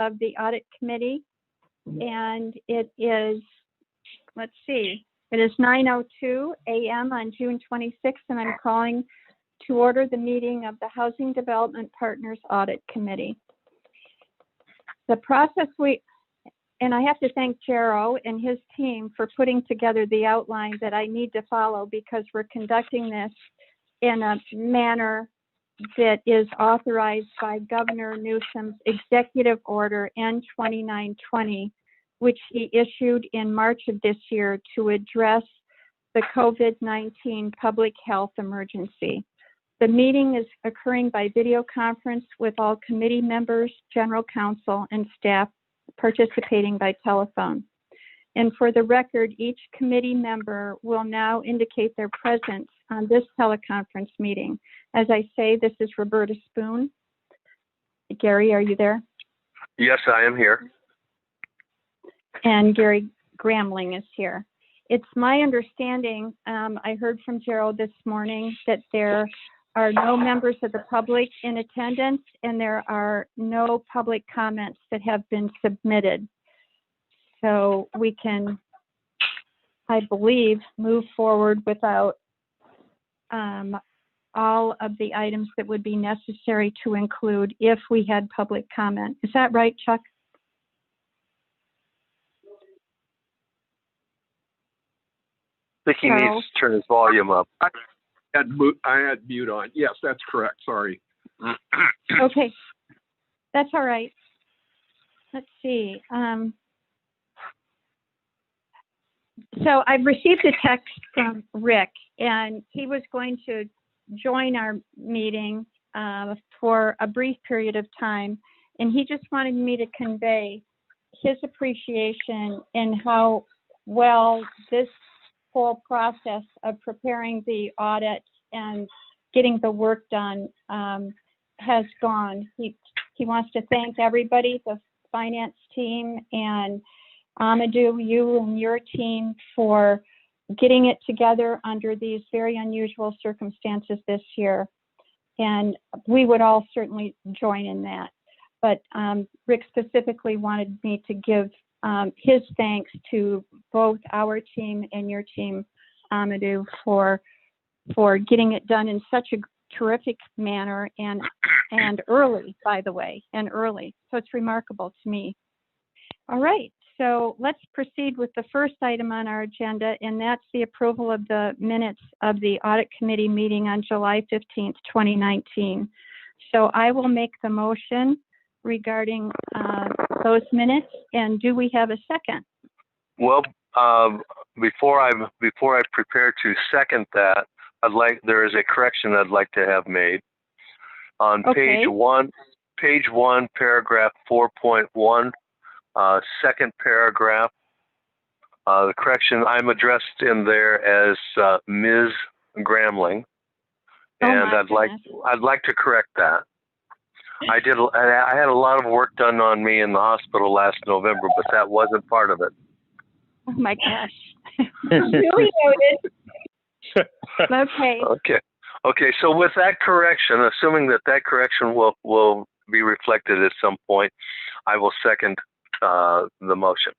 of the Audit Committee, and it is, let's see, it is 9:02 a.m. on June 26th, and I'm calling to order the meeting of the Housing Development Partners Audit Committee. The process and I have to thank Jero and his team for putting together the outline that I need to follow, because we're conducting this in a manner that is authorized by Governor Newsom's Executive Order N-2920, which he issued in March of this year to address the COVID-19 public health emergency. The meeting is occurring by video conference with all committee members, general counsel, and staff participating by telephone. And for the record, each committee member will now indicate their presence on this teleconference meeting. As I say, this is Roberta Spoon. Gary, are you there? Yes, I am here. And Gary Gramling is here. It's my understanding, I heard from Gerald this morning, that there are no members of the public in attendance, and there are no public comments that have been submitted. So we can, I believe, move forward without all of the items that would be necessary to include if we had public comment. Is that right, Chuck? I think he needs to turn his volume up. I had mute on. Yes, that's correct. Sorry. Okay, that's all right. Let's see. So I've received a text from Rick, and he was going to join our meeting for a brief period of time, and he just wanted me to convey his appreciation in how well this whole process of preparing the audit and getting the work done has gone. He wants to thank everybody, the finance team, and Amadou, you and your team, for getting it together under these very unusual circumstances this year. And we would all certainly join in that. But Rick specifically wanted me to give his thanks to both our team and your team, Amadou, for getting it done in such a terrific manner and early, by the way, and early. So it's remarkable to me. All right, so let's proceed with the first item on our agenda, and that's the approval of the minutes of the Audit Committee meeting on July 15th, 2019. So I will make the motion regarding those minutes, and do we have a second? Well, before I prepare to second that, there is a correction I'd like to have made on page one, paragraph 4.1, second paragraph. The correction, I'm addressed in there as Ms. Gramling, and I'd like to correct that. I had a lot of work done on me in the hospital last November, but that wasn't part of it. Oh my gosh. Really noted. Okay. So with that correction, assuming that correction will be reflected at some point, I will second the motion.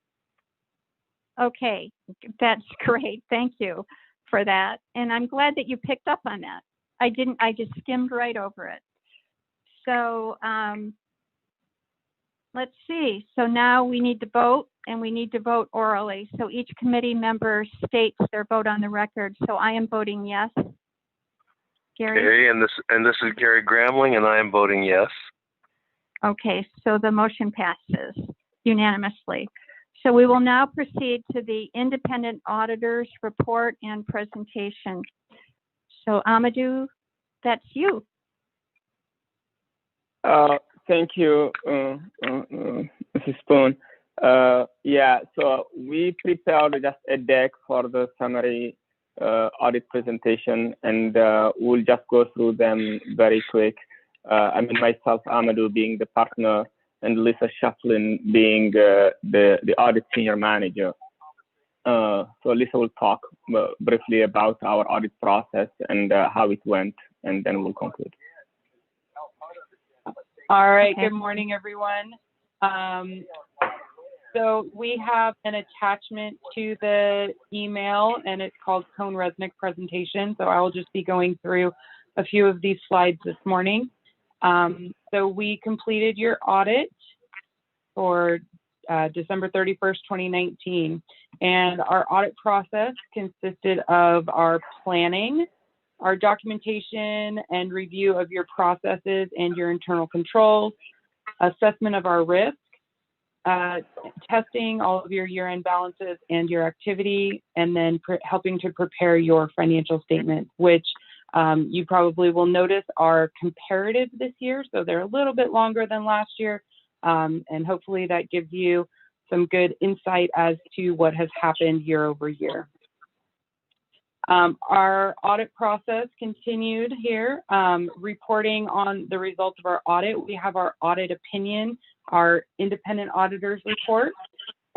Okay, that's great. Thank you for that. And I'm glad that you picked up on that. I just skimmed right over it. So let's see. So now we need to vote, and we need to vote orally. So each committee member states their vote on the record. So I am voting yes. Gary? Okay, and this is Gary Gramling, and I am voting yes. Okay, so the motion passes unanimously. So we will now proceed to the independent auditors report and presentation. So Amadou, that's you. Thank you, Mrs. Spoon. Yeah, so we prepared just a deck for the summary audit presentation, and we'll just go through them very quick. I mean, myself, Amadou, being the partner, and Lisa Shaflin being the audit senior manager. So Lisa will talk briefly about our audit process and how it went, and then we'll conclude. All right, good morning, everyone. So we have an attachment to the email, and it's called Cohn-Resnick presentation. So I will just be going through a few of these slides this morning. So we completed your audit for December 31st, 2019. And our audit process consisted of our planning, our documentation and review of your processes and your internal controls, assessment of our risk, testing all of your year-end balances and your activity, and then helping to prepare your financial statements, which you probably will notice are comparative this year. So they're a little bit longer than last year. And hopefully that gives you some good insight as to what has happened year over year. Our audit process continued here, reporting on the results of our audit. We have our audit opinion, our independent auditors report,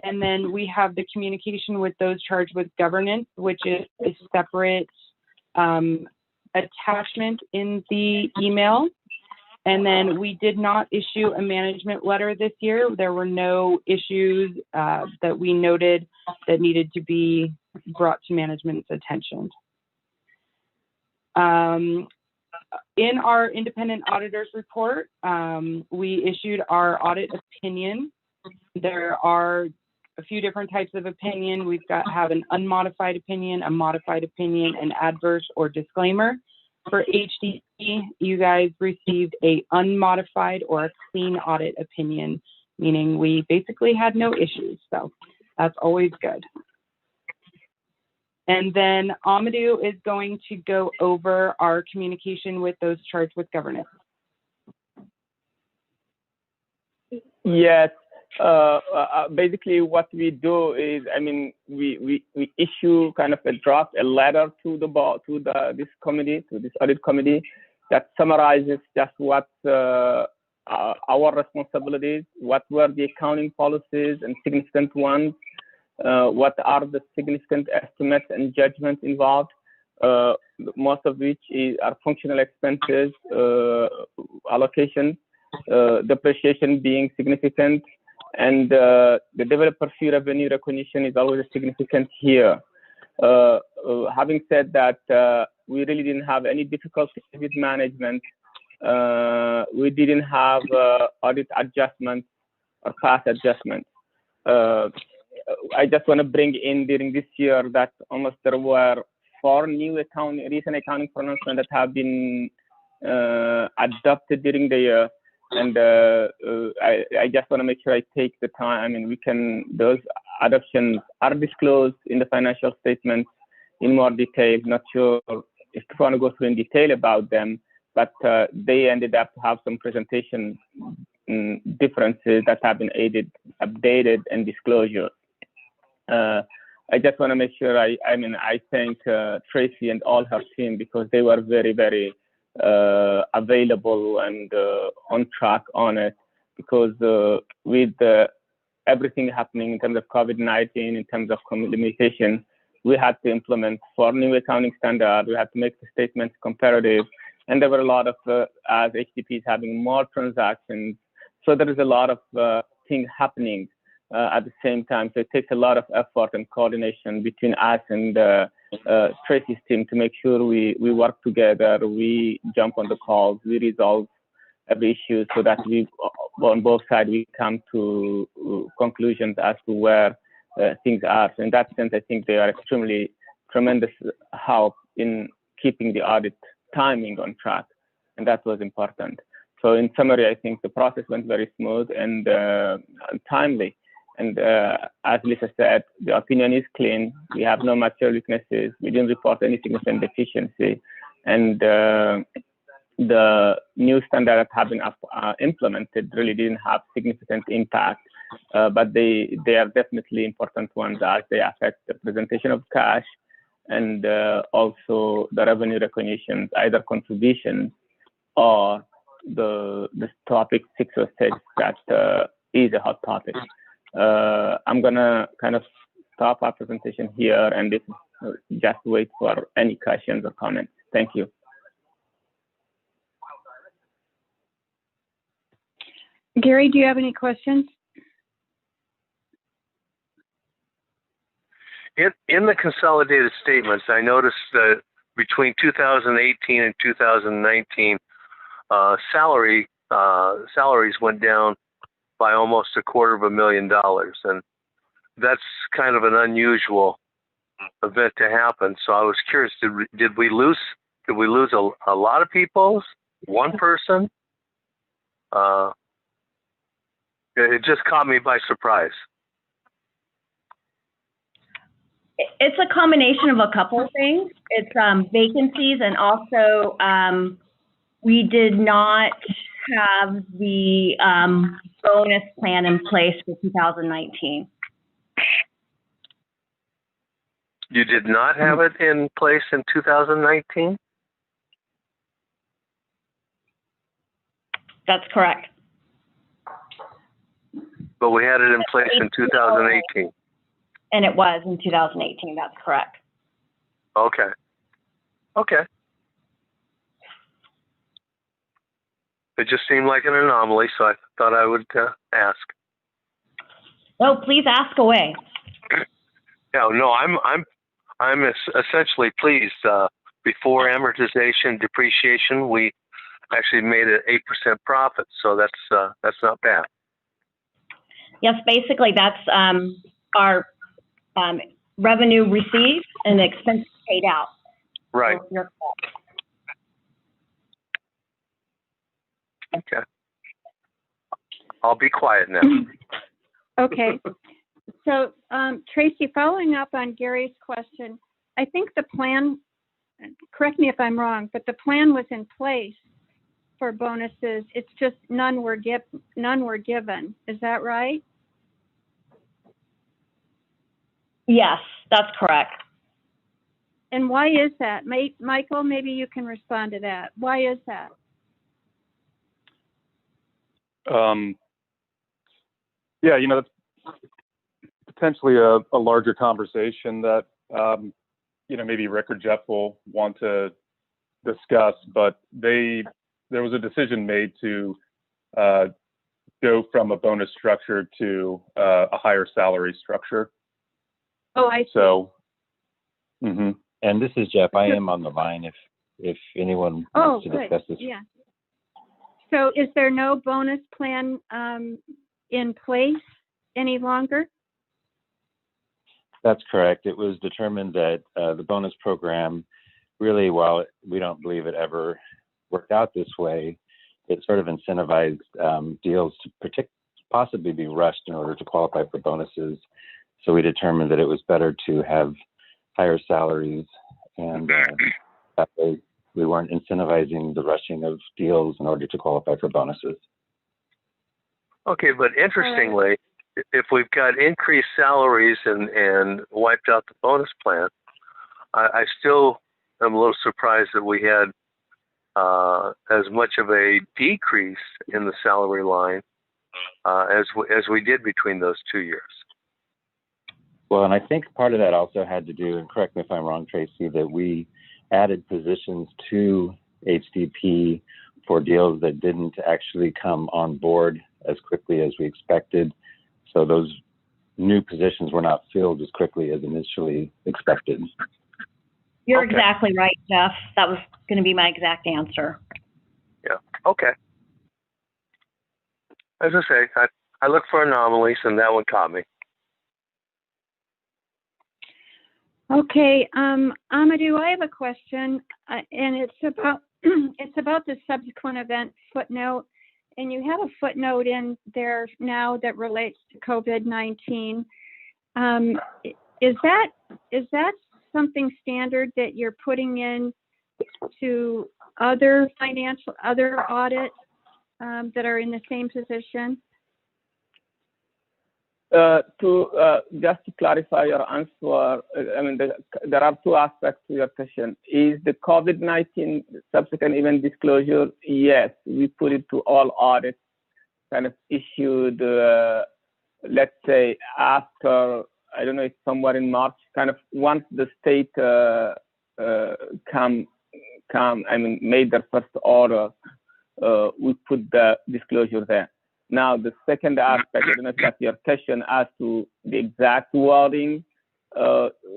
and then we have the communication with those charged with governance, which is a separate attachment in the email. And then we did not issue a management letter this year. There were no issues that we noted that needed to be brought to management's attention. In our independent auditors report, we issued our audit opinion. There are a few different types of opinion. We've have an unmodified opinion, a modified opinion, an adverse or disclaimer. For HDP, you guys received a unmodified or a clean audit opinion, meaning we basically had no issues. So that's always good. And then Amadou is going to go over our communication with those charged with governance. Yes. Basically, what we do is, I mean, we issue kind of a letter to this audit committee that summarizes just what our responsibilities, what were the accounting policies and significant ones, what are the significant estimates and judgments involved, most of which are functional expenses, allocations, depreciation being significant, and the developer fee revenue recognition is always significant here. Having said that, we really didn't have any difficulty with management. We didn't have audit adjustments or past adjustments. I just want to bring in during this year that almost there were 4 new recent accounting pronouncements that have been adopted during the year. And I just want to make sure I take the time. I mean, those adoptions are disclosed in the financial statements in more detail. Not sure if you want to go through in detail about them, but they ended up to have some presentation differences that have been updated and disclosure. I just want to make sure I thank Tracy and all her team because they were very, very available and on track on it, because with everything happening in terms of COVID-19, in terms of communication, we had to implement 4 new accounting standards. We had to make the statements comparative, and there were a lot of, as HDP is having more transactions, so there is a lot of things happening at the same time. So it takes a lot of effort and coordination between us and Tracy's team to make sure we work together, we jump on the calls, we resolve every issue so that we, on both sides, we come to conclusions as to where things are. So in that sense, I think they are extremely tremendous help in keeping the audit timing on track, and that was important. So in summary, I think the process went very smooth and timely. And as Lisa said, the opinion is clean. We have no material weaknesses. We didn't report any significant deficiency. And the new standards that have been implemented really didn't have significant impact, but they are definitely important ones as they affect the presentation of cash and also the revenue recognitions, either contributions or the topic 606 that is a hot topic. I'm gonna kind of stop our presentation here and just wait for any questions or comments. Thank you. Gary, do you have any questions? in the consolidated statements, I noticed that between 2018 and 2019, salaries went down by almost $250,000, and that's kind of an unusual event to happen. So I was curious: did we lose a lot of people? One person? It just caught me by surprise. It's a combination of a couple of things. It's vacancies, and also we did not have the bonus plan in place for 2019. You did not have it in place in 2019? That's correct. But we had it in place in 2018. And it was in 2018, that's correct. Okay. Okay. It just seemed like an anomaly, so I thought I would ask. Oh, please ask away. Yeah, no, I'm essentially pleased. Before amortization, depreciation, we actually made an 8% profit, so that's not bad. Yes, basically that's our revenue received and the expenses paid out. Right. So you're correct. Okay. I'll be quiet now. Okay. So, Tracy, following up on Gary's question, I think the plan, correct me if I'm wrong, but the plan was in place for bonuses. It's just none were given. Is that right? Yes, that's correct. And why is that? Michael, maybe you can respond to that. Why is that? Yeah, that's potentially a larger conversation that, maybe Rick or Jeff will want to discuss, but there was a decision made to go from a bonus structure to a higher salary structure. Oh, I see. So, And this is Jeff. I am on the line if anyone wants to discuss this. Yeah. So is there no bonus plan in place any longer? That's correct. It was determined that the bonus program really, while we don't believe it ever worked out this way, it sort of incentivized deals to possibly be rushed in order to qualify for bonuses. So we determined that it was better to have higher salaries, and that way we weren't incentivizing the rushing of deals in order to qualify for bonuses. Okay, but interestingly, if we've got increased salaries and wiped out the bonus plan, I still am a little surprised that we had as much of a decrease in the salary line as we did between those 2 years. Well, and I think part of that also had to do, and correct me if I'm wrong, Tracy, that we added positions to HDP for deals that didn't actually come on board as quickly as we expected. So those new positions were not filled as quickly as initially expected. You're exactly right, Jeff. That was going to be my exact answer. Yeah. Okay. As I say, I look for anomalies, and that one caught me. Okay, Amadou, I have a question, and it's about the subsequent event footnote, and you have a footnote in there now that relates to COVID-19. Is that something standard that you're putting in to other audits that are in the same position? Just to clarify your answer, there are two aspects to your question. Is the COVID-19 subsequent event disclosure? Yes, we put it to all audits kind of issued, let's say after, I don't know, it's somewhere in March, kind of once the state made their first order, we put the disclosure there. Now, the second aspect, I don't know if that's your question as to the exact wording,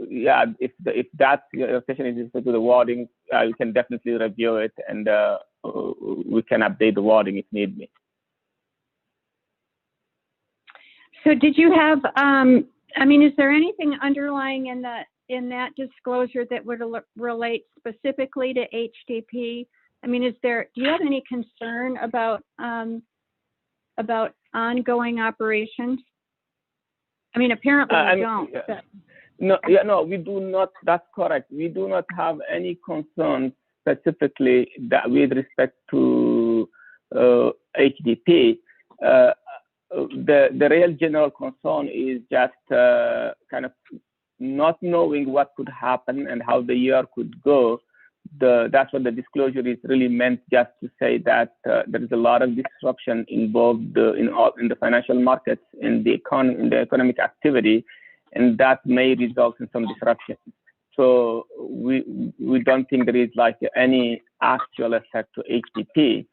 yeah, if that session is related to the wording, you can definitely review it, and we can update the wording if need be. So did you have, I mean, is there anything underlying in that disclosure that would relate specifically to HDP? I mean, do you have any concern about ongoing operations? I mean, apparently you don't. But... No, we do not. That's correct. We do not have any concerns specifically that with respect to HDP. The real general concern is just kind of not knowing what could happen and how the year could go. That's what the disclosure is really meant, just to say that there is a lot of disruption involved in the financial markets, in the economic activity, and that may result in some disruption. So we don't think there is like any actual effect to HDP.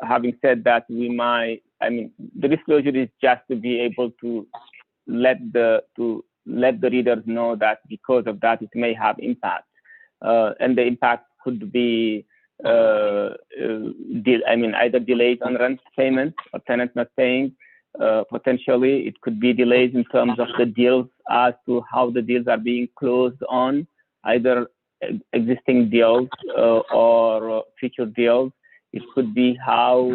Having said that, we might. I mean, the disclosure is just to be able to let the readers know that because of that, it may have impact. And the impact could be, either delays on rent payments or tenants not paying. Potentially, it could be delays in terms of the deals, as to how the deals are being closed on, either existing deals or future deals. It could be how,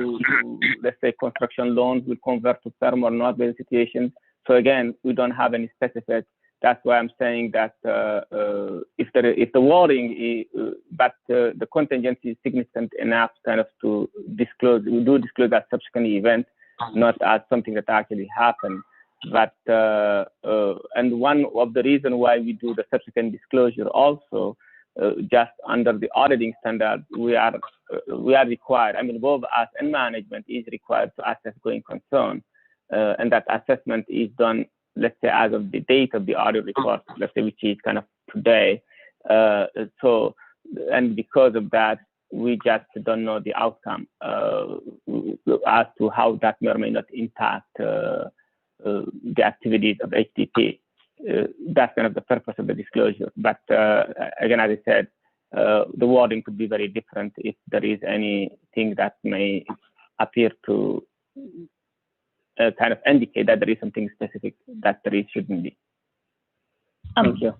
let's say, construction loans will convert to term or not, various situations. So again, we don't have any specific. That's why I'm saying that if the wording, but the contingency is significant enough kind of to disclose, we do disclose that subsequent event, not as something that actually happened. But and one of the reasons why we do the subsequent disclosure also, just under the auditing standard, we are required. I mean, both us and management is required to assess going concern, and that assessment is done, let's say, as of the date of the audit report, let's say, which is kind of today. So, and because of that, we just don't know the outcome as to how that may or may not impact the activities of HDP. That's kind of the purpose of the disclosure. But again, as I said, the wording could be very different if there is anything that may appear to kind of indicate that there is something specific that there is, shouldn't be. Thank you.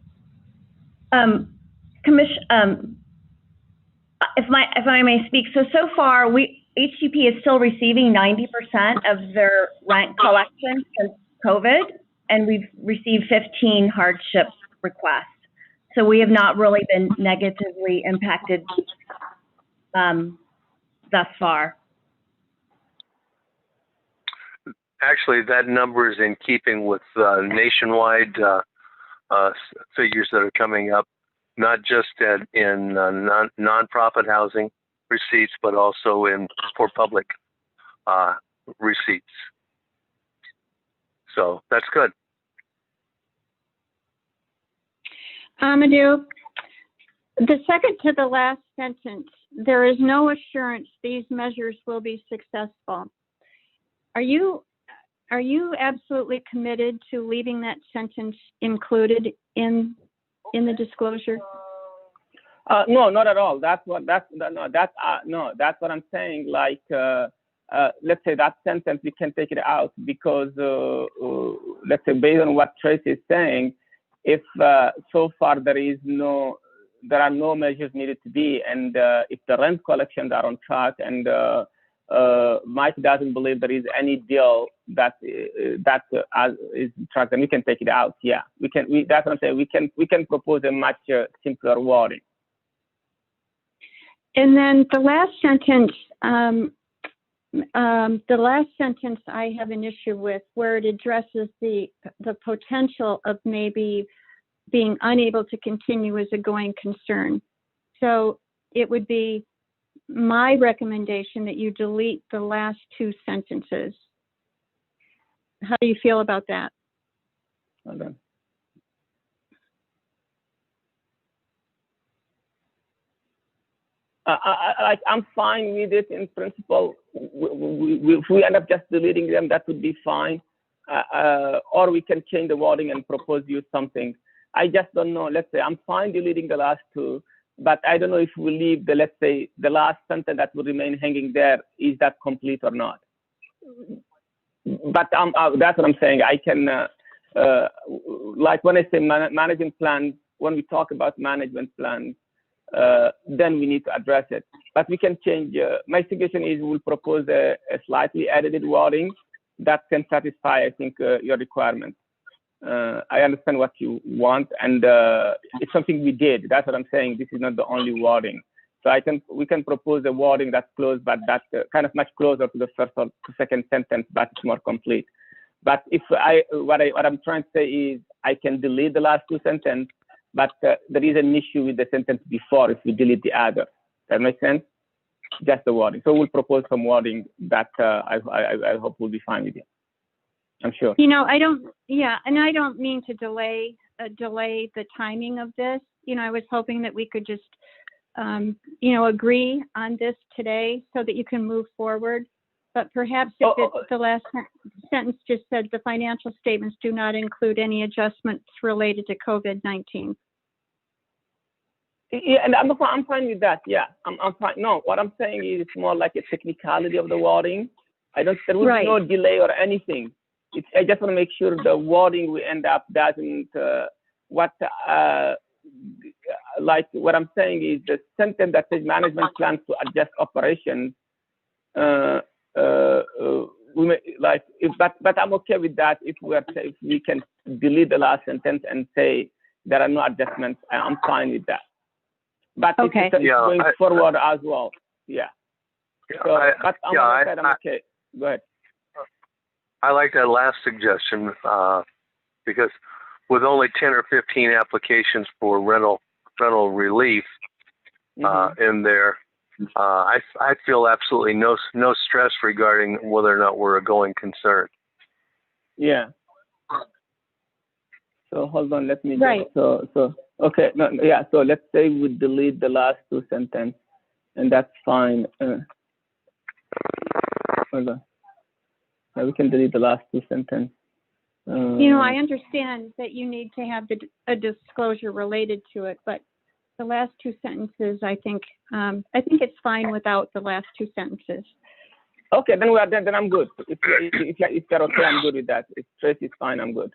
If I may speak, so far, HDP is still receiving 90% of their rent collection since COVID, and we've received 15 hardship requests. So we have not really been negatively impacted thus far. Actually, that number is in keeping with nationwide figures that are coming up, not just in nonprofit housing receipts, but also for public receipts. So that's good. Amadou, the second to the last sentence, there is no assurance these measures will be successful. Are you absolutely committed to leaving that sentence included in the disclosure? No, not at all. That's what I'm saying. Like, let's say that sentence, we can take it out because, let's say, based on what Tracy is saying, if so far there are no measures needed to be, and if the rent collections are on track, and Mike doesn't believe there is any deal that is track, then we can take it out. Yeah, we can. That's what I'm saying. We can propose a much simpler wording. And then the last sentence, I have an issue with, where it addresses the potential of maybe being unable to continue as a going concern. So it would be my recommendation that you delete the last two sentences. How do you feel about that? Hold on. I'm fine with it in principle. If we end up just deleting them, that would be fine. or we can change the wording and propose you something. I just don't know. Let's say I'm fine deleting the last two, but I don't know if we leave the, let's say, the last sentence that will remain hanging there, is that complete or not? But that's what I'm saying. I can, like when I say management plan, when we talk about management plans, then we need to address it. But we can change. My suggestion is we'll propose a slightly edited wording that can satisfy, I think, your requirement. I understand what you want, and it's something we did. That's what I'm saying. This is not the only wording. So we can propose a wording that's close, but that's kind of much closer to the first or second sentence, but it's more complete. But if what I'm trying to say is I can delete the last two sentences, but there is an issue with the sentence before if we delete the other. That makes sense? Just the wording. So we'll propose some wording that I hope will be fine with you. I'm sure. You know, I don't mean to delay the timing of this. You know, I was hoping that we could just, you know, agree on this today so that you can move forward. But perhaps if it's the last sentence just said the financial statements do not include any adjustments related to COVID-19. Yeah, and I'm fine with that. Yeah, I'm fine. No, what I'm saying is it's more like a technicality of the wording. There will be no delay or anything. I just want to make sure the wording we end up doesn't, like what I'm saying is the sentence that says management plans to adjust operations, but I'm okay with that if we can delete the last sentence and say there are no adjustments. I'm fine with that. But it's going forward as well. Yeah. So, but I'm okay. Go ahead. I like that last suggestion because with only 10 or 15 applications for rental relief in there, I feel absolutely no stress regarding whether or not we're a going concern. Yeah. So hold on, let me so okay, no, yeah. So let's say we delete the last two sentences, and that's fine. Hold on. Yeah, we can delete the last two sentences. You know, I understand that you need to have a disclosure related to it, but the last two sentences, I think it's fine without the last two sentences. Okay, then then I'm good. If you're okay, I'm good with that. If Tracy's fine, I'm good.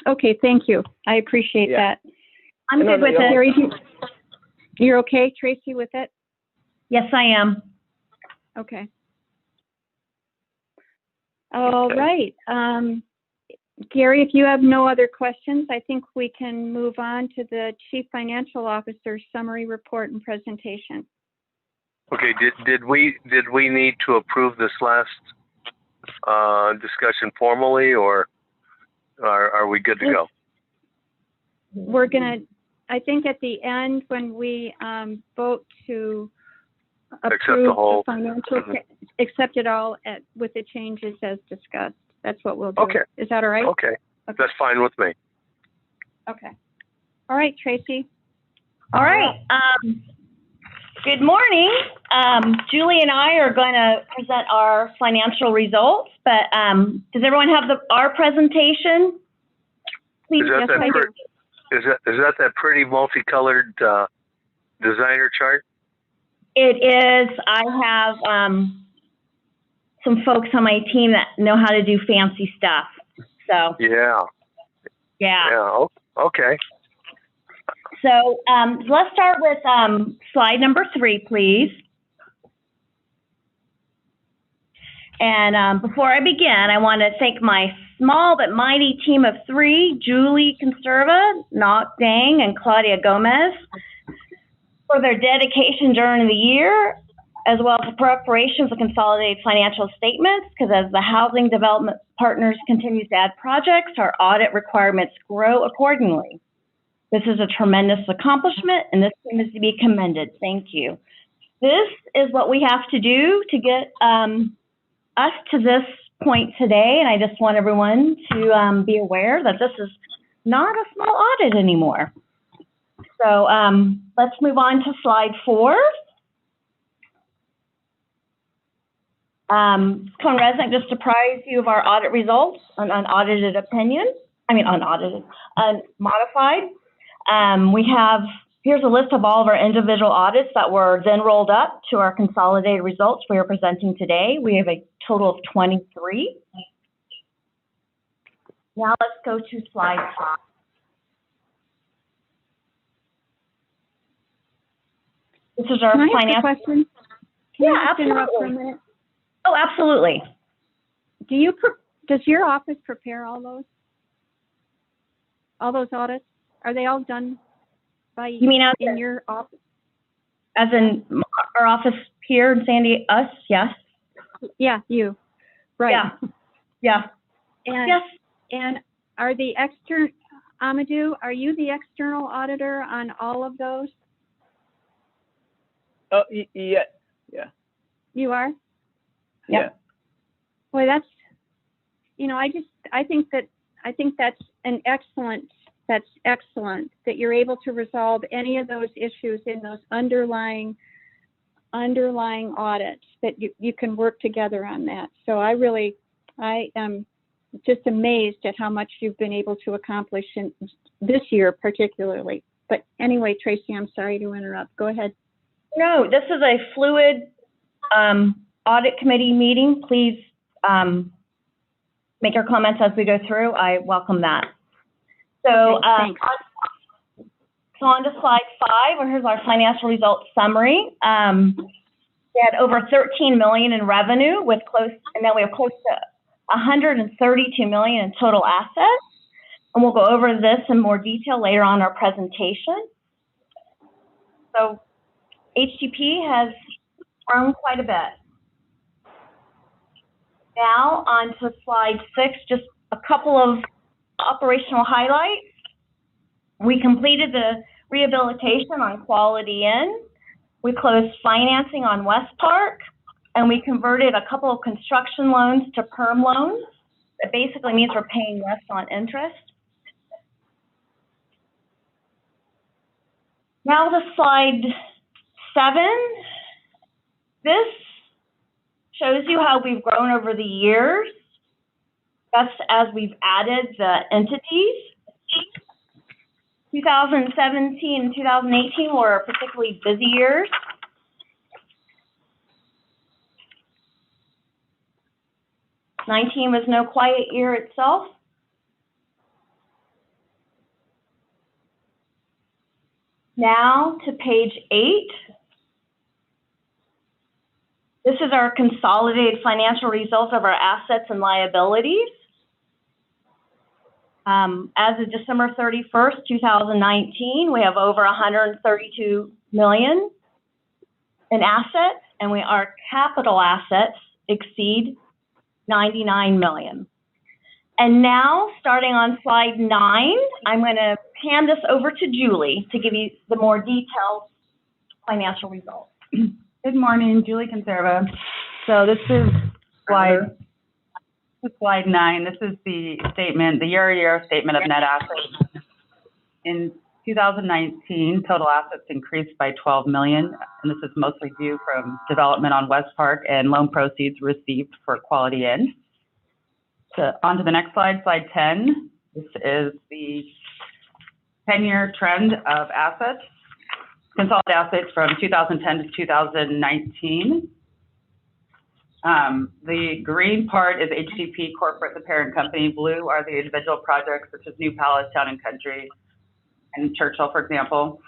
Okay, thank you. I appreciate that. I'm good with it. Gary, you're okay, Tracy, with it? Yes, I am. Okay. All right. Gary, if you have no other questions, I think we can move on to the Chief Financial Officer's summary report and presentation. Okay. Did we need to approve this last discussion formally, or are we good to go? We're gonna. I think at the end when we vote to approve the financial, accept it all with the changes as discussed. That's what we'll do. Okay. Is that all right? Okay. That's fine with me. Okay. All right, Tracy. All right. Good morning. Julie and I are going to present our financial results, but does everyone have our presentation? Please, is that that pretty multicolored designer chart? It is. I have some folks on my team that know how to do fancy stuff. So yeah. Okay. So let's start with slide number 3, please. And before I begin, I want to thank my small but mighty team of 3, Julie Conserva, Nok Dang, and Claudia Gomez, for their dedication during the year, as well as the preparations of consolidated financial statements, because as the Housing Development Partners continues to add projects, our audit requirements grow accordingly. This is a tremendous accomplishment, and this team is to be commended. Thank you. This is what we have to do to get us to this point today, and I just want everyone to be aware that this is not a small audit anymore. So let's move on to slide 4. Resnick just apprised you of our audit results on unaudited opinion. Unaudited, unmodified. Here's a list of all of our individual audits that were then rolled up to our consolidated results we are presenting today. We have a total of 23. Now let's go to slide 5. This is our Can I ask financial. a question? Yeah, I just interrupt for a absolutely. minute? Oh, absolutely. Does your office prepare all those audits? Are they all done by You mean in your office? as in our office here in Sandy? Us? Yes. Yeah, you. Right. Yeah. And, Yes. And are the Amadou, are you the external auditor on all of those? Oh, yeah. Yeah. You are? Yeah. Boy, that's, I think that's excellent that you're able to resolve any of those issues in those underlying audits, that you can work together on that. So I am just amazed at how much you've been able to accomplish in this year particularly. But anyway, Tracy, I'm sorry to interrupt. Go ahead. No, this is a fluid audit committee meeting. Please make your comments as we go through. I welcome that. So, Thanks. on to slide 5, here's our financial results summary. We had over 13 million in revenue and then we have close to 132 million in total assets. And we'll go over this in more detail later on in our presentation. So HDP has grown quite a bit. Now on to slide 6, just a couple of operational highlights. We completed the rehabilitation on Quality Inn. We closed financing on West Park, and we converted a couple of construction loans to perm loans. It basically means we're paying less on interest. Now to slide 7. This shows you how we've grown over the years. That's as we've added the entities. 2017 and 2018 were particularly busy years. '19 was no quiet year itself. Now to page 8. This is our consolidated financial results of our assets and liabilities. As of December 31st, 2019, we have over 132 million in assets, and our capital assets exceed 99 million. And now, starting on slide 9, I'm going to hand this over to Julie to give you the more detailed financial results. Good morning, Julie Conserva. So this is slide 9. This is the statement, the year-to-year statement of net assets. In 2019, total assets increased by 12 million, and this is mostly due from development on West Park and loan proceeds received for Quality Inn. So on to the next slide, slide 10. This is the 10-year trend of assets, consolidated assets from 2010 to 2019. The green part is HDP corporate, the parent company. Blue are the individual projects, such as New Palace, Town and Country, and Churchill, for example.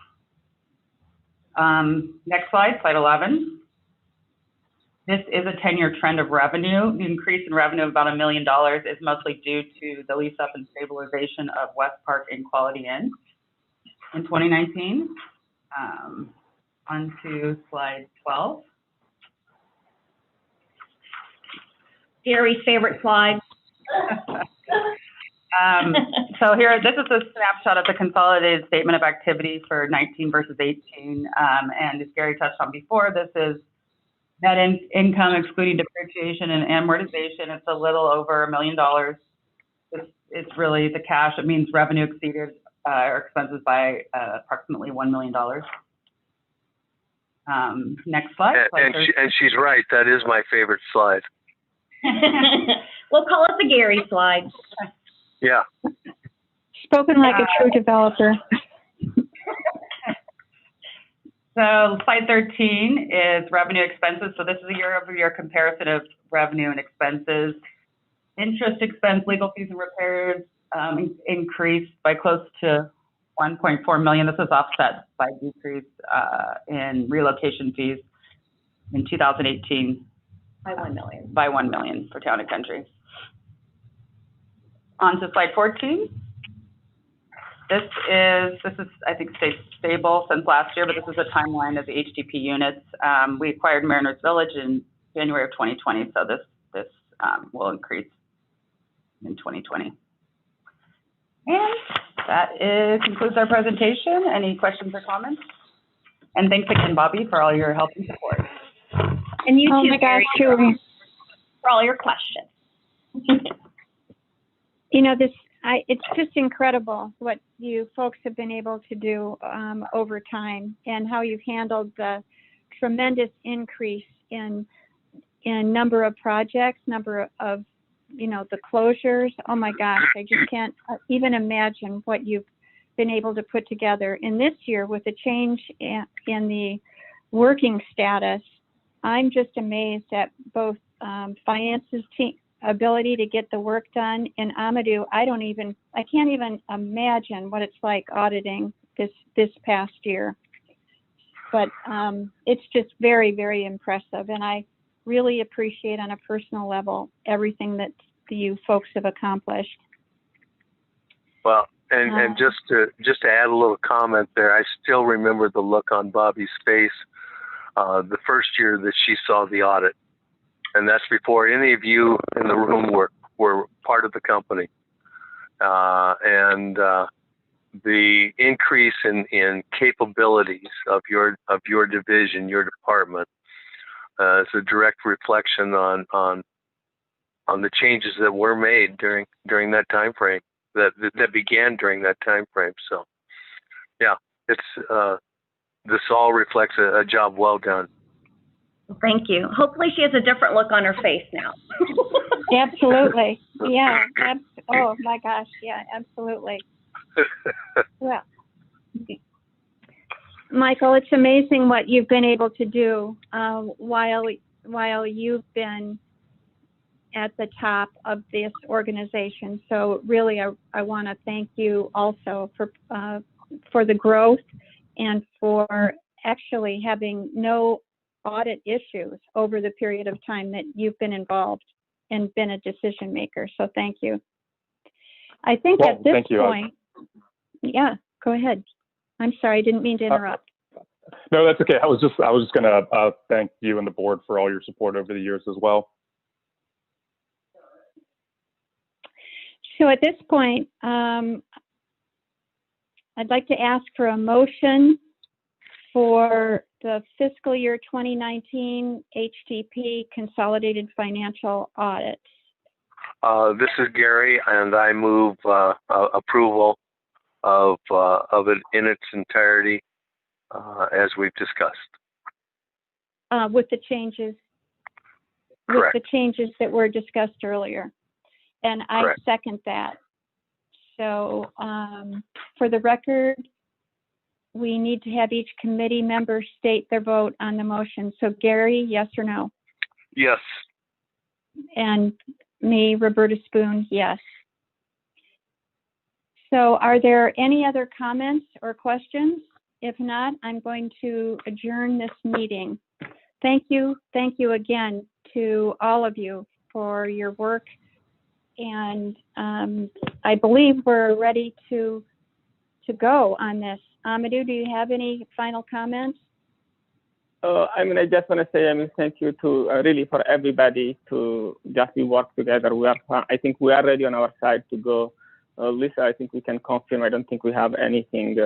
Next slide, slide 11. This is a 10-year trend of revenue. The increase in revenue of about $1 million is mostly due to the lease up and stabilization of West Park and Quality Inn in 2019. On to slide 12. Gary's favorite slide. So here, this is a snapshot of the consolidated statement of activity for 19 versus 18. And as Gary touched on before, this is net income excluding depreciation and amortization. It's a little over $1 million. It's really the cash. It means revenue exceeded our expenses by approximately $1 million. Next slide. And she's right. That is my favorite slide. We'll call it the Gary slide. Yeah. Spoken like a true developer. So slide 13 is revenue expenses. So this is a year-over-year comparison of revenue and expenses. Interest expense, legal fees and repairs increased by close to 1.4 million. This was offset by decrease in relocation fees in 2018. By 1 million. By 1 million for town and country. On to slide 14. This is, I think, stayed stable since last year, but this is a timeline of the HDP units. We acquired Mariners Village in January of 2020, so this will increase in 2020. And that concludes our presentation. Any questions or comments? And thanks again, Bobby, for all your help and support. And you too, Oh my gosh, Gary, Julie. for all your questions. You know, it's just incredible what you folks have been able to do over time, and how you've handled the tremendous increase in number of projects, number of, you know, the closures. Oh my gosh, I just can't even imagine what you've been able to put together. And this year, with the change in the working status, I'm just amazed at both finances team ability to get the work done. And Amadou, I can't even imagine what it's like auditing this past year. But it's just very, very impressive. And I really appreciate on a personal level everything that you folks have accomplished. Well, and just to add a little comment there, I still remember the look on Bobby's face the first year that she saw the audit. And that's before any of you in the room were part of the company. And the increase in capabilities of your division, your department, is a direct reflection on the changes that were made during that time frame, that began during that time frame. So, yeah, it's this all reflects a job well done. Thank you. Hopefully she has a different look on her face now. Absolutely. Yeah. Oh my gosh. Yeah, absolutely. Yeah. Michael, it's amazing what you've been able to do while you've been at the top of this organization. So really, I want to thank you also for the growth and for actually having no audit issues over the period of time that you've been involved and been a decision maker. So thank you. I think at this point, yeah, go ahead. I'm sorry, I didn't mean to interrupt. No, that's okay. I was just going to thank you and the board for all your support over the years as well. So at this point, I'd like to ask for a motion for the fiscal year 2019 HDP Consolidated Financial Audit. This is Gary, and I move approval of it in its entirety, as we've discussed. With the changes. Correct. With the changes that were discussed earlier, and I Correct. second that. So, for the record, we need to have each committee member state their vote on the motion. So Gary, yes or no? Yes. And me, Roberta Spoon, yes. So are there any other comments or questions? If not, I'm going to adjourn this meeting. Thank you again to all of you for your work. And I believe we're ready to go on this. Amadou, do you have any final comments? I just want to say, thank you to really for everybody to just work together. I think we are ready on our side to go. Lisa, I think we can confirm. I don't think we have anything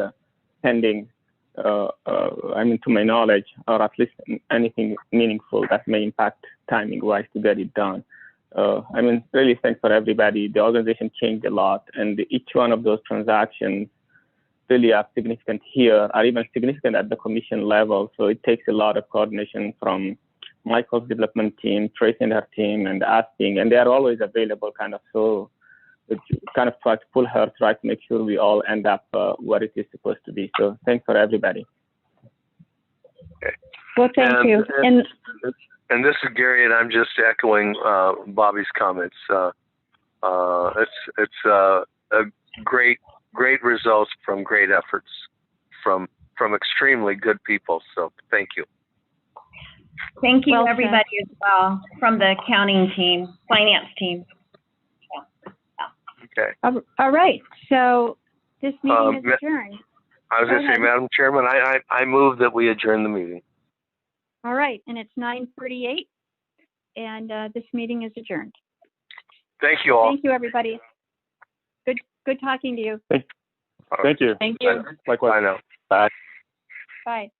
pending. To my knowledge, or at least anything meaningful that may impact timing-wise to get it done. Really thanks for everybody. The organization changed a lot, and each one of those transactions really are significant here are even significant at the commission level. So it takes a lot of coordination from Michael's development team, Tracy and her team, and asking, and they are always available kind of, so it's kind of try to pull her, try to make sure we all end up where it is supposed to be. So thanks for everybody. Okay. Well, thank you. And this is Gary, and I'm just echoing Bobby's comments. It's a great results from great efforts from extremely good people. So thank you. Thank you, Well everybody, as well, from the accounting team, finance team. Okay. All right. So this meeting is adjourned. I was going to say, Madam Chairman, I move that we adjourn the meeting. All right. And it's 9:38, and this meeting is adjourned. Thank you all. Thank you, everybody. Good talking to you. Thank you. Thank you. Likewise. Bye now. Bye. Bye.